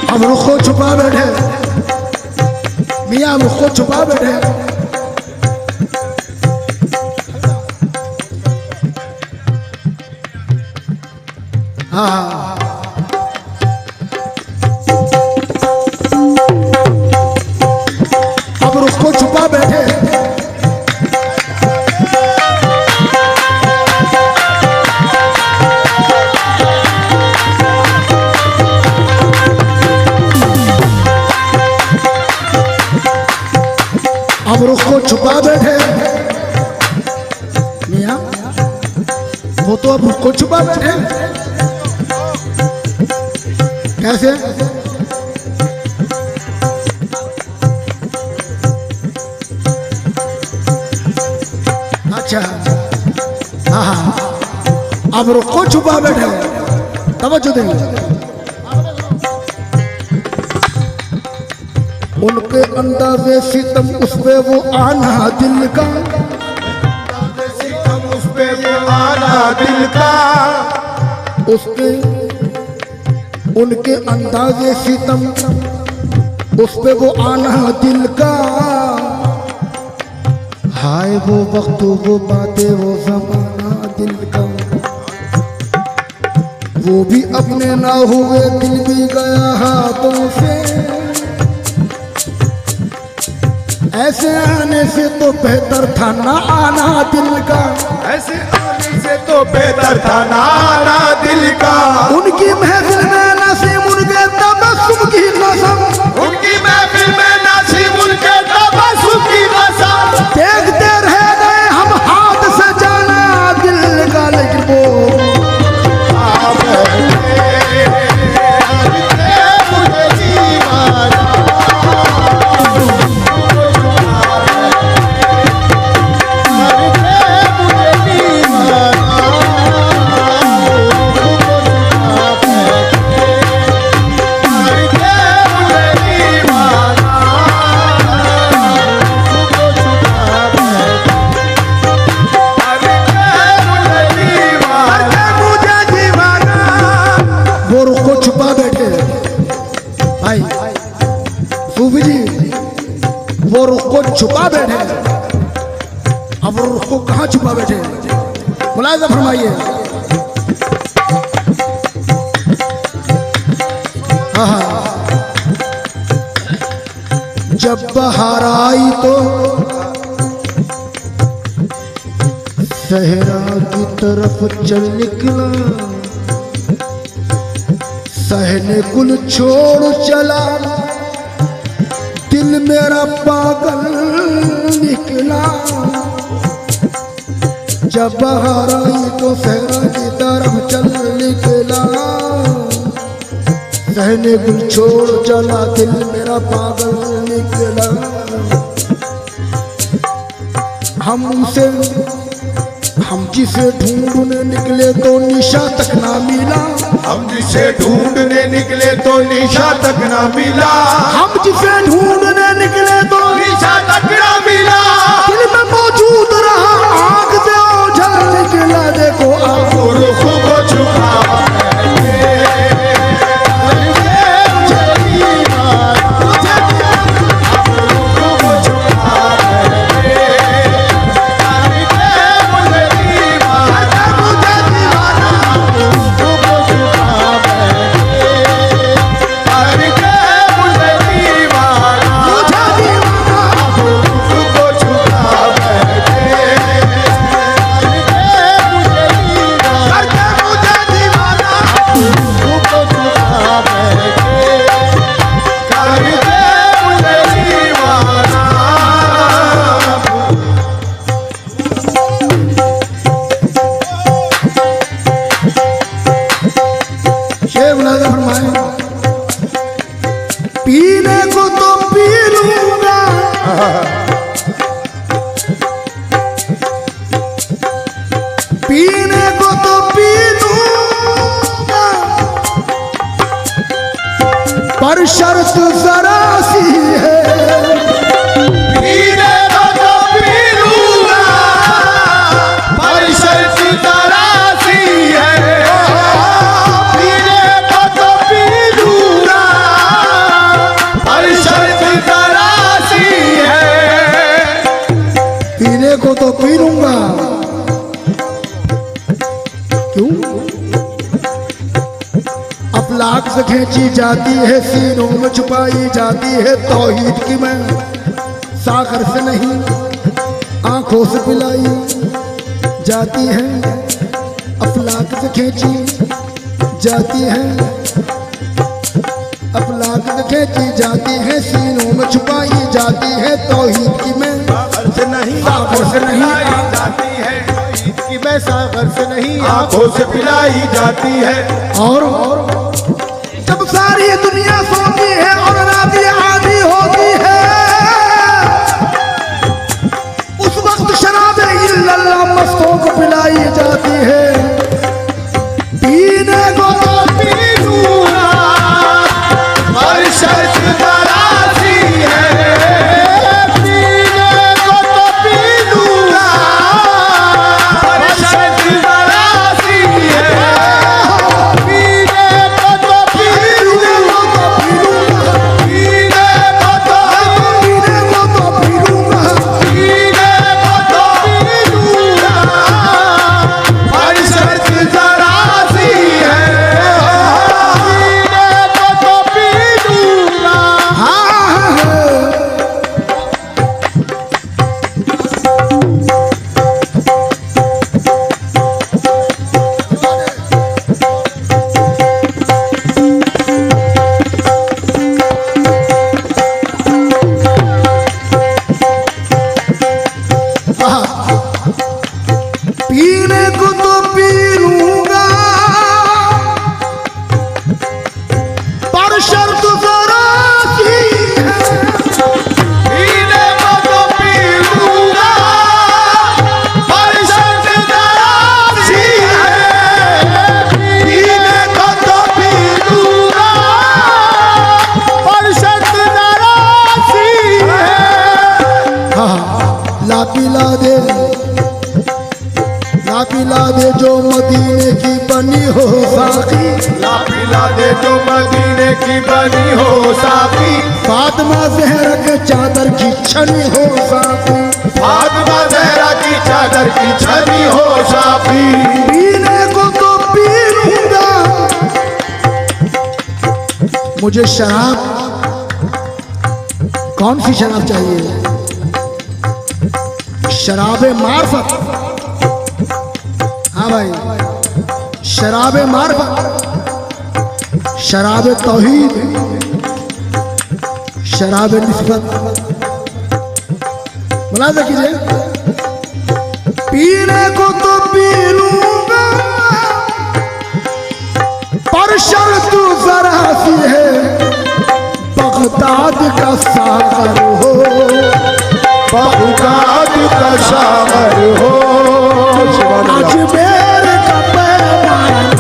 हम रुख को छुपा बैठे, मियाँ रुख को छुपा बैठे। हाँ अब रुख को छुपा बैठे, अब रुख को छुपा बैठे मियाँ, वो तो अब रुख को छुपा बैठे। कैसे? अच्छा हाँ, अब रुको, छुपा बैठे, तवज्जो देंगे। उनके अंदाज़े सितम उस पे वो आना दिल का, सितम उस पे वो आना दिल का, उसके उनके अंदाज़े सितम उस पे वो आना दिल का। हाय वो वक्त, वो बातें, वो ज़माना दिल का, वो भी अपने ना हुए, दिल भी गया हाथों से। ऐसे आने से तो बेहतर था ना आना दिल का, ऐसे आने से तो बेहतर था ना आना दिल का। उनकी महफिल में नसीम उनके तबस्सुम की कसम, उनकी महफिल में नसीम उनके तबस्सुम की कसम। देखते रह गए हम हाथ से जाना दिल का, लेकिन वो सूफी जी वो रुख को छुपा बैठे। अब वो रुख को कहाँ छुपा बैठे, मुलाहिजा फरमाइए। जब बहार आई तो सहरा की तरफ चल निकला, सहने कुल छोड़ चला, दिल मेरा पागल निकला। जब बहार आई तो सहरा की तरफ चल निकला, सहने कुल छोड़ चला, दिल मेरा पागल निकला। हम जिसे ढूंढने निकले तो निशा तक ना मिला, हम जिसे ढूंढने निकले तो निशा तक ना मिला, हम जिसे ढूंढने निकले तो निशा तक ना मिला। दिल में मौजूद रहा, आग से ओझल निकला। देखो आप रुख को छुपा पीने को तो पी लूंगा, पीने को तो पी लूंगा, पर शर्त जरा सी है। पीने को तो पी लूंगा, पर शर्त जरा सी है। पीने को तो पी लूंगा, पर शर्त जरा सी है। पीने को तो पी लूंगा, क्यों? अफलाक से खींची जाती है, सीनों में छुपाई जाती है तौहीद की मैं, सागर से नहीं आंखों से पिलाई जाती है। अफलाक से खींची जाती है, अफलाक से खींची जाती है, सीनों में छुपाई जाती है तौहीद की मैं, सागर से नहीं सागर से नहीं जाती है, कि मैं सागर से नहीं आंखों से पिलाई जाती है। और जब सारी दुनिया सोती है और रातें आधी होती है, उस वक्त शराब इल्लल्लाह है, पीने को तो पी लूंगा पर शर्त तरासी है, पीने को तो पी लूंगा पर शर्त तरासी है, पीने को तो पी लूंगा पीने को तो पीने को तो पी लूंगा पीने को तो पी लूंगा पर शर्त तरासी है, पीने को तो पी लूंगा पीने को तो पी लूंगा पर शर्त जरा सी है, पीने को तो पी लूंगा पर शर्त तरासी है, पीने को तो पी लूंगा पर शर्त नाराज़ी है। ला पिला दे जो मदीने की बनी हो साकी, ला पिला दे जो मदीने की बनी हो साकी, फातिमा ज़हरा के चादर की छनी हो साकी, फातिमा ज़हरा की चादर की छवि हो साकी, पीने को तो पी लूंगा। मुझे शराब, कौन सी शराब चाहिए? शराब मार्फत। हाँ भाई, शराब मार्फत, शराब तौहीद, शराब निस्बत। मुलाज़ा कीजिए, पीने को तो पी लूंगा पर शर्त जरा सी है, बगदाद का सागर हो, बगदाद का शागर हो, अजमेर का पैमाना,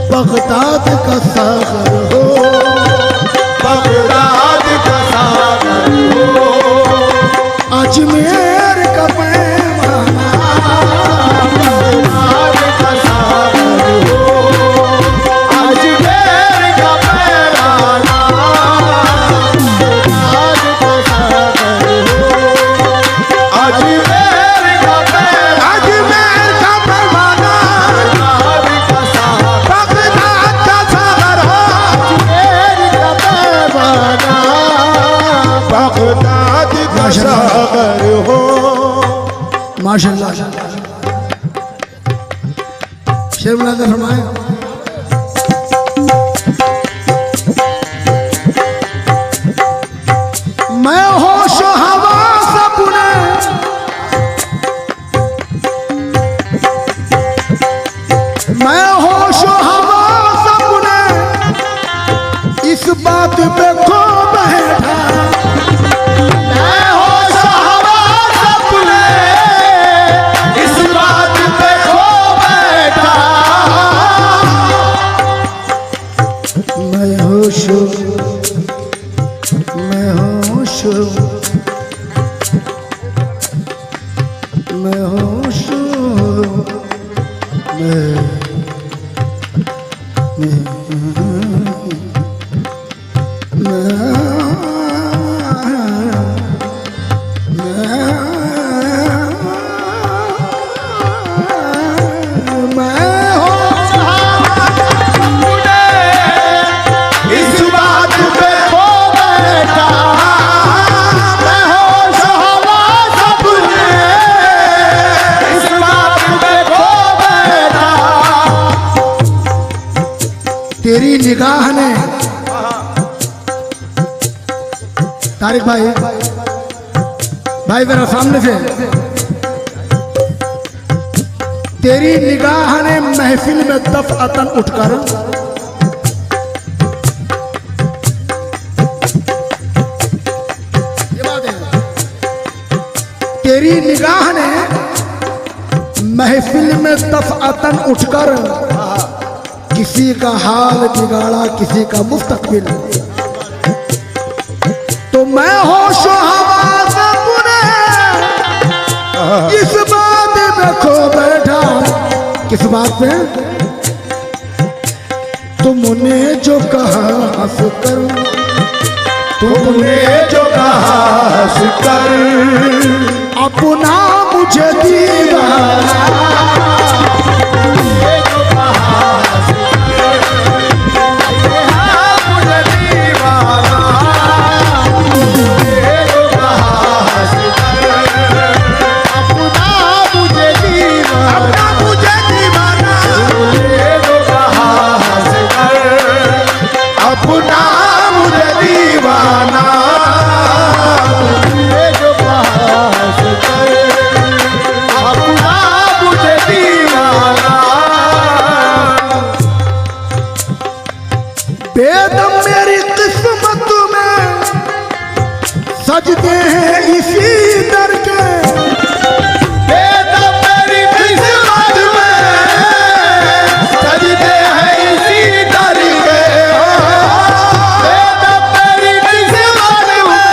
बगदाद का सागर हो, बगदाद का सागर हो, अजमेर का पैमाना, बगदाद का सागर हो, तेरी निगाह ने, तारिक भाई मेरा सामने से, तेरी निगाह ने महफिल में दफअतन उठकर ये बात है, तेरी निगाह ने महफिल में दफअतन उठकर किसी का हाल बिगाड़ा, किसी का मुस्तकबिल। तो मैं होशो हवास बुने इस बात में खो बैठा। किस बात पे? तुमने जो कहा हंस कर, तुमने जो कहा हंस कर, अपना मुझे दीवाना, बेदम मेरी किस्मत में सजदे हैं इसी दर के, बेदम मेरी किस्मत में सजदे हैं इसी दर के, बेदम मेरी किस्मत में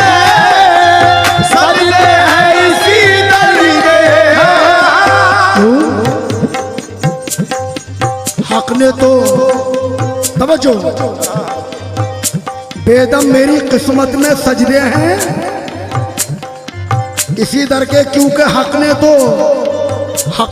सजदे हैं इसी दर के। हक ने तो तवज्जो, बेदम मेरी किस्मत में सजदे हैं इसी दर के, क्योंकि हक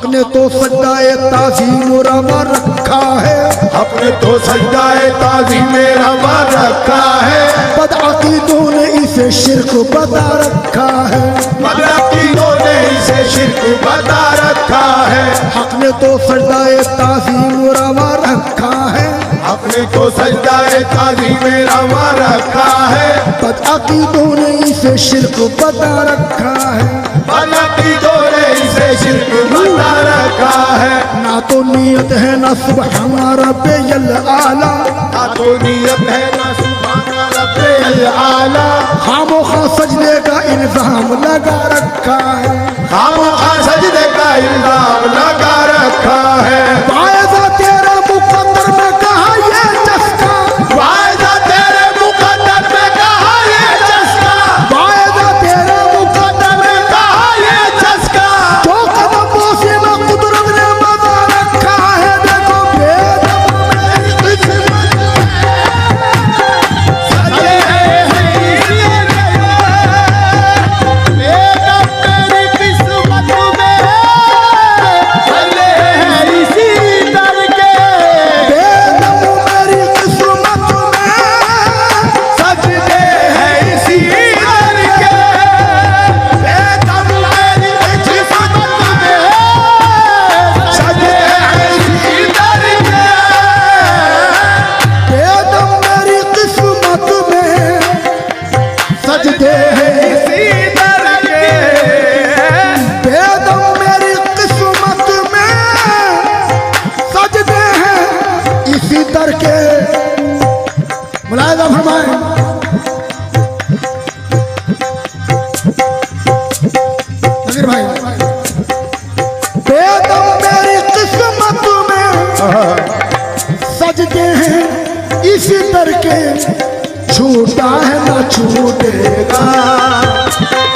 ने तो सजदाए ताज़ीम रवा रखा है, हक ने तो सजदाए ताज़ीम रवा रखा है, बदअकीदों ने इसे शिर्क बता रखा है, बदअकीदों ने इसे शिर्क बता रखा है। हक ने तो सजदाए ताज़ीम रवा रखा है, अपने को सजदाए ताज़ीम रवा रखा है, बदअकीदों ने इसे शिर्क बता रखा है, बदअकीदों ने इसे शिर्क बता रखा है। ना तो नियत है ना सुबहान रब्बियल आला, ना तो नियत है ना सुभान रब्बियल आला, खामोखा सजदे का इल्जाम लगा रखा है, खामोखा सजदे का इल्जाम लगा रखा है। वायदा तेरा मुकद्दर में कहा ये चस्का, वायदा तेरे मुकद्दर में कहा ये चस्का, वायदा तेरा मुकद्दर में कहा ये चस्का, जो कदम बोसी में कुदरत ने बता रखा है। देखो बेदम मेरी किस्मत सजदे हैं इसी बेदम मेरी किस्मत में सजदे हैं इसी दर के, बेदम मेरी किस्मत में सजदे हैं इसी दर के, बेदम मेरी किस्मत में सजदे हैं इसी दर के, बेदम मेरी किस्मत में सजदे हैं, इसी दर के। बेदम मेरी किस्मत में सजदे हैं इसी दर के। मुलाहिजा फरमाए, नज़ीर भाई, बेदम मेरी किस्मत में सजदे हैं इसी दर के, छूटा है ना छूटेगा,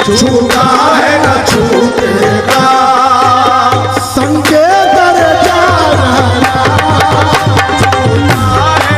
छूटा है न छूटेगा, संगे दर जा है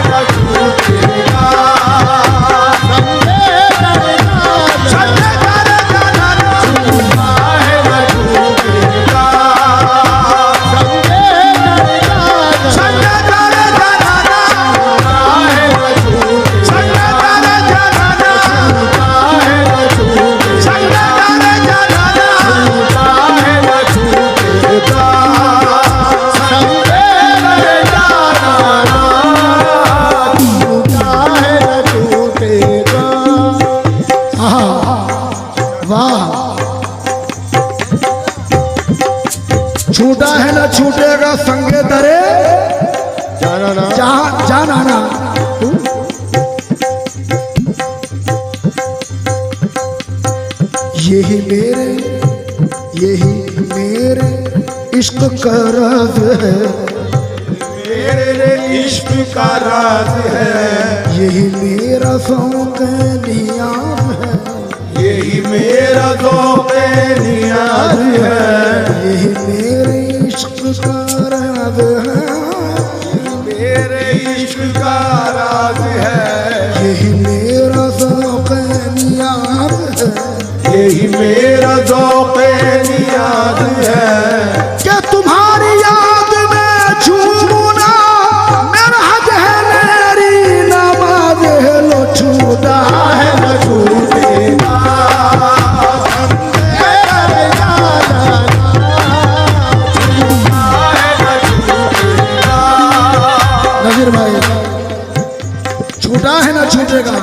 ना ना तू यही मेरे इश्क का राज है, मेरे इश्क का राज है, यही मेरा शौक नियाज है, यही मेरा ज़ौक़ नियाज़ है, यही मेरे इश्क का राज है, मेरे इश्क का राज है, यही मेरा शौक नियाज है, यही मेरा ज़ौक़ नियाज़ है। कि तुम्हारी याद में झूमना मेरा हज है, मेरी नमाज है, लो छूदा है न छूटेगा नजीर भाई, छूटा है ना छूटेगा।